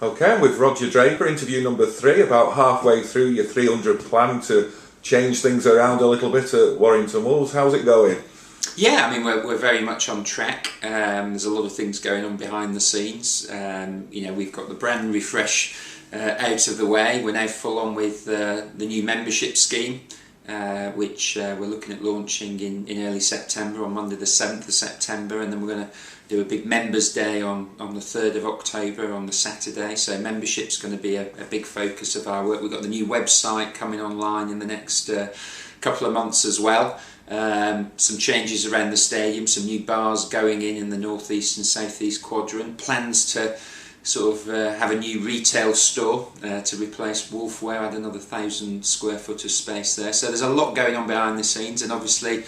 Okay, with Roger Draper, interview number 3, about halfway through your 300 plan to change things around a little bit at Warrington Wolves. How's it going? Yeah, I mean we're very much on track. There's a lot of things going on behind the scenes. We've got the brand refresh out of the way. We're now full on with the new membership scheme, which we're looking at launching in early September, on Monday the 7th of September, and then we're going to do a big members day on the 3rd of October on the Saturday. So membership's going to be a big focus of our work. We've got the new website coming online in the next couple of months as well. Some changes around the stadium, some new bars going in the northeast and southeast quadrant. Plans to sort of have a new retail store to replace Wolfware, add another 1,000 square foot of space there. So there's a lot going on behind the scenes, and obviously,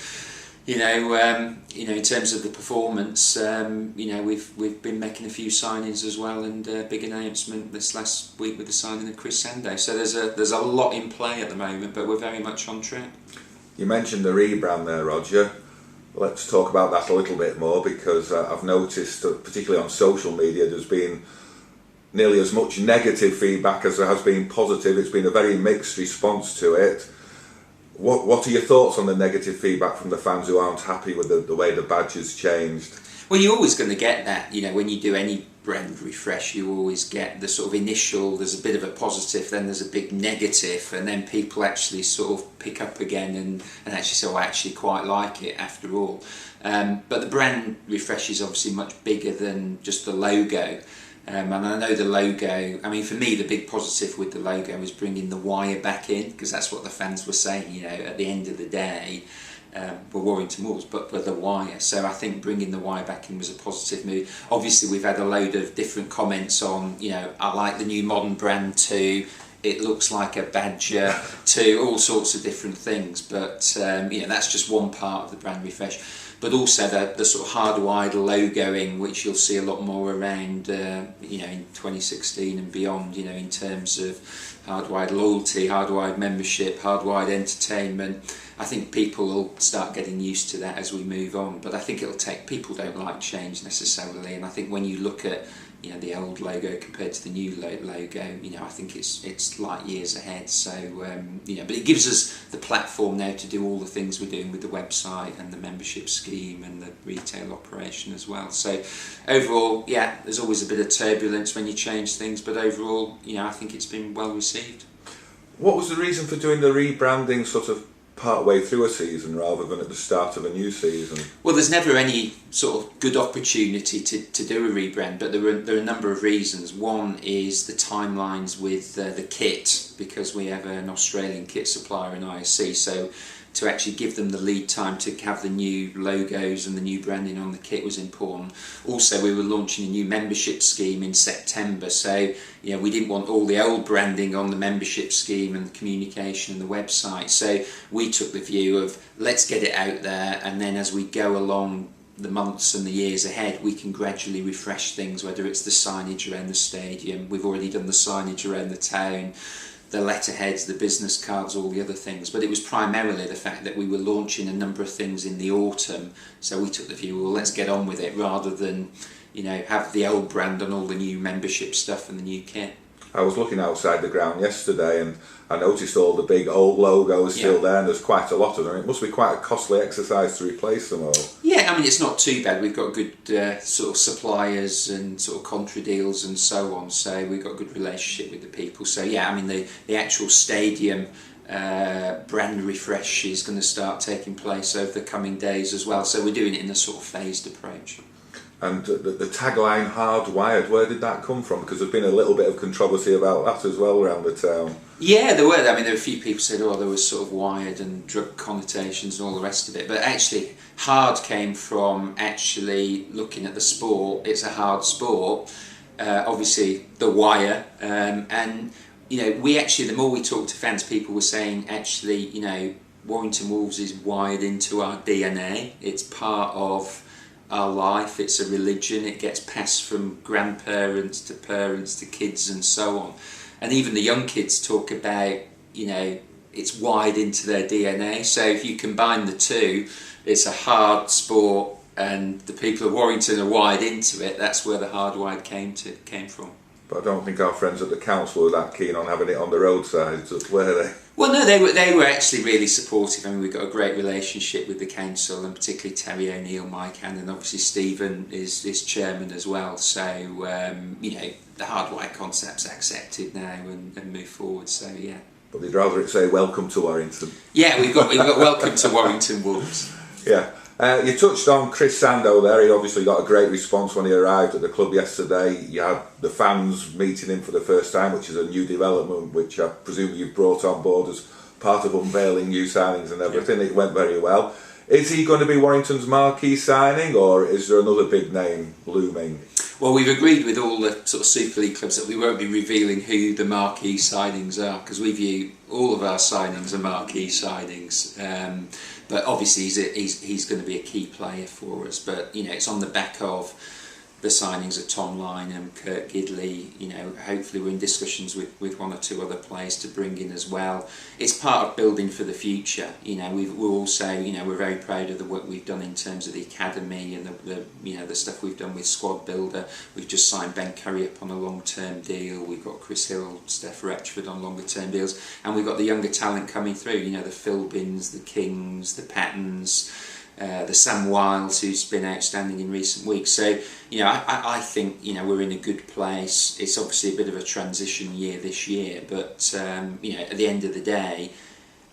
in terms of the performance, we've been making a few signings as well, and a big announcement this last week with the signing of Chris Sando. So there's a lot in play at the moment, but we're very much on track. You mentioned the rebrand there, Roger. Let's talk about that a little bit more, because I've noticed, particularly on social media, there's been nearly as much negative feedback as there has been positive. It's been a very mixed response to it. What are your thoughts on the negative feedback from the fans who aren't happy with the way the badge has changed? Well, you're always going to get that. When you do any brand refresh, you always get the sort of initial, there's a bit of a positive, then there's a big negative, and then people actually sort of pick up again and actually say, oh, I actually quite like it after all. But the brand refresh is obviously much bigger than just the logo. And I know the logo, I mean, for me, the big positive with the logo was bringing the wire back in, because that's what the fans were saying, at the end of the day, were Warrington Wolves, but the wire. So I think bringing the wire back in was a positive move. Obviously, we've had a load of different comments on, I like the new modern brand too, it looks like a badger too, all sorts of different things. But, that's just one part of the brand refresh. But also the sort of hardwired logoing, which you'll see a lot more around, in 2016 and beyond, in terms of hardwired loyalty, hardwired membership, hardwired entertainment. I think people will start getting used to that as we move on. But I think people don't like change necessarily. And I think when you look at, the old logo compared to the new logo, I think it's light years ahead. So, but it gives us the platform now to do all the things we're doing with the website and the membership scheme and the retail operation as well. So overall, there's always a bit of turbulence when you change things, but overall, I think it's been well received. What was the reason for doing the rebranding sort of part way through a season rather than at the start of a new season? Well, there's never any sort of good opportunity to do a rebrand, but there are a number of reasons. One is the timelines with the kit, because we have an Australian kit supplier in ISC, so to actually give them the lead time to have the new logos and the new branding on the kit was important. Also, we were launching a new membership scheme in September, so we didn't want all the old branding on the membership scheme and the communication and the website. So we took the view of, let's get it out there, and then as we go along the months and the years ahead, we can gradually refresh things, whether it's the signage around the stadium, we've already done the signage around the town, the letterheads, the business cards, all the other things. But it was primarily the fact that we were launching a number of things in the autumn, so we took the view, well, let's get on with it, rather than have the old brand on all the new membership stuff and the new kit. I was looking outside the ground yesterday and I noticed all the big old logos still there, and there's quite a lot of them. It must be quite a costly exercise to replace them all. Yeah, I mean, it's not too bad. We've got good sort of suppliers and sort of contra deals and so on, so we've got a good relationship with the people. So I mean, the actual stadium brand refresh is going to start taking place over the coming days as well, so we're doing it in a sort of phased approach. And the tagline hardwired, where did that come from? Because there's been a little bit of controversy about that as well around the town. Yeah, there were. I mean, there were a few people said, there was sort of wired and drug connotations and all the rest of it. But actually, hard came from actually looking at the sport. It's a hard sport. Obviously, the wire. And, we actually, the more we talked to fans, people were saying, actually, Warrington Wolves is wired into our DNA. It's part of our life, it's a religion, it gets passed from grandparents to parents to kids and so on. And even the young kids talk about, it's wired into their DNA. So if you combine the two, it's a hard sport and the people of Warrington are wired into it. That's where the hardwired came from. But I don't think our friends at the council were that keen on having it on the roadside, were they? Well, no, they were actually really supportive. I mean, we've got a great relationship with the council, and particularly Terry O'Neill, Mike Ann, and obviously Stephen is chairman as well. So, you know, the hardwire concept's accepted now and move forward. So, yeah. But they'd rather it say welcome to Warrington. Yeah, we've got welcome to Warrington Wolves. Yeah. You touched on Chris Sando there. He obviously got a great response when he arrived at the club yesterday. You had the fans meeting him for the first time, which is a new development, which I presume you've brought on board as part of unveiling new signings and everything. Yeah. It went very well. Is he going to be Warrington's marquee signing, or is there another big name looming? Well, we've agreed with all the sort of Super League clubs that we won't be revealing who the marquee signings are, because we view all of our signings are marquee signings. But obviously he's going to be a key player for us. But you know, it's on the back of the signings of Tom Line and Kurt Gidley. You know, hopefully we're in discussions with one or two other players to bring in as well. It's part of building for the future. You know, we're also, you know, we're very proud of the work we've done in terms of the academy and the you know, the stuff we've done with Squad Builder. We've just signed Ben Curry up on a long-term deal. We've got Chris Hill, Steph Retchford on longer-term deals, and we've got the younger talent coming through. You know, the Philbins, the Kings, the Pattons. The Sam Wiles, who's been outstanding in recent weeks. So, you know, I think, you know, we're in a good place. It's obviously a bit of a transition year this year, but, you know, at the end of the day,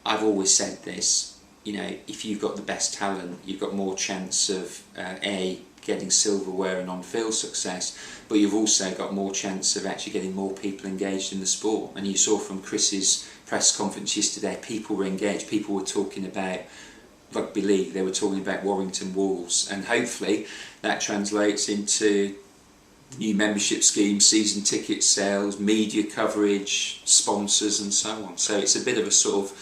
I've always said this, you know, if you've got the best talent, you've got more chance of, getting silverware and on-field success, but you've also got more chance of actually getting more people engaged in the sport. And you saw from Chris's press conference yesterday, people were engaged, people were talking about rugby league, they were talking about Warrington Wolves, and hopefully that translates into new membership schemes, season ticket sales, media coverage, sponsors and so on. So it's a bit of a sort of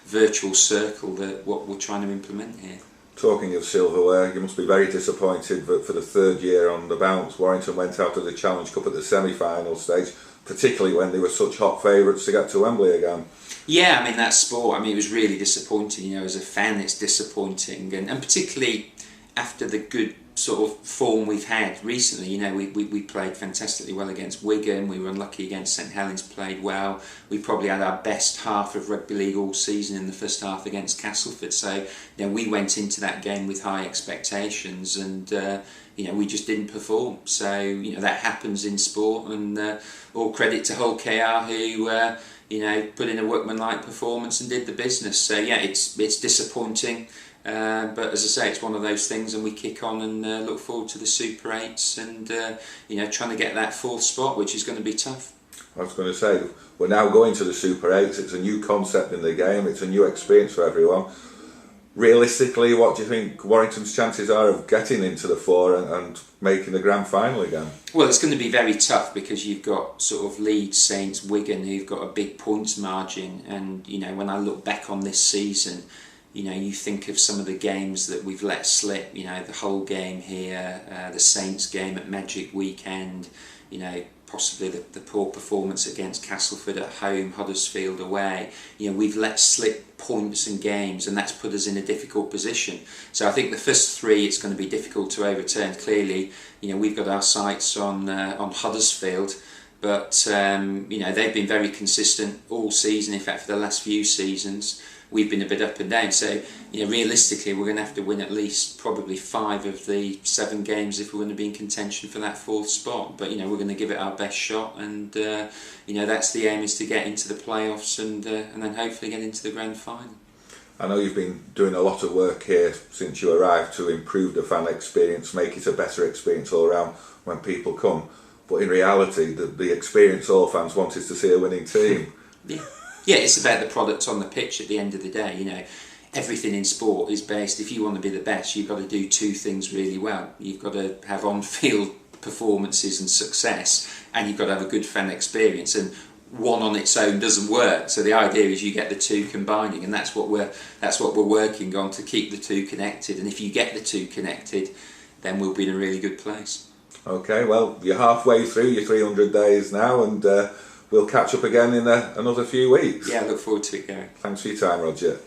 virtual circle that what we're trying to implement here. Talking of silverware, you must be very disappointed that for the third year on the bounce, Warrington went out of the Challenge Cup at the semi-final stage, particularly when they were such hot favourites to get to Wembley again. Yeah, I mean, that's sport. I mean, it was really disappointing. You know, as a fan, it's disappointing, and particularly after the good sort of form we've had recently. You know, we played fantastically well against Wigan. We were unlucky against St Helens, played well. We probably had our best half of rugby league all season in the first half against Castleford. So, you know, we went into that game with high expectations, and you know, we just didn't perform. So, you know, that happens in sport, and all credit to Hull KR who you know, put in a workmanlike performance and did the business. So yeah, it's disappointing, but as I say, it's one of those things, and we kick on and look forward to the Super 8s and you know, trying to get that fourth spot, which is going to be tough. I was going to say, we're now going to the Super 8s. It's a new concept in the game. It's a new experience for everyone. Realistically, what do you think Warrington's chances are of getting into the four and making the grand final again? Well, it's going to be very tough because you've got sort of Leeds, Saints, Wigan, who've got a big points margin, and you know, when I look back on this season, you know, you think of some of the games that we've let slip. You know, the Hull game here, the Saints game at Magic Weekend. You know, possibly the poor performance against Castleford at home, Huddersfield away. You know, we've let slip points and games, and that's put us in a difficult position. So I think the first three, it's going to be difficult to overturn. Clearly, you know, we've got our sights on Huddersfield, but you know, they've been very consistent all season. In fact, for the last few seasons, we've been a bit up and down. So, you know, realistically, we're going to have to win at least probably 5 of the 7 games if we're going to be in contention for that fourth spot. But, you know, we're going to give it our best shot, and you know, that's the aim, is to get into the playoffs and then hopefully get into the grand final. I know you've been doing a lot of work here since you arrived to improve the fan experience, make it a better experience all around when people come. But in reality, the experience all fans want is to see a winning team. Yeah. Yeah, it's about the product on the pitch at the end of the day. You know, everything in sport is based, if you want to be the best, you've got to do 2 things really well. You've got to have on-field performances and success, and you've got to have a good fan experience, and one on its own doesn't work. So the idea is you get the 2 combining, and that's what we're working on, to keep the 2 connected. And if you get the 2 connected, then we'll be in a really good place. Okay, well, you're halfway through your 300 days now, and we'll catch up again in another few weeks. Yeah, I look forward to it, Gary. Thanks for your time, Roger.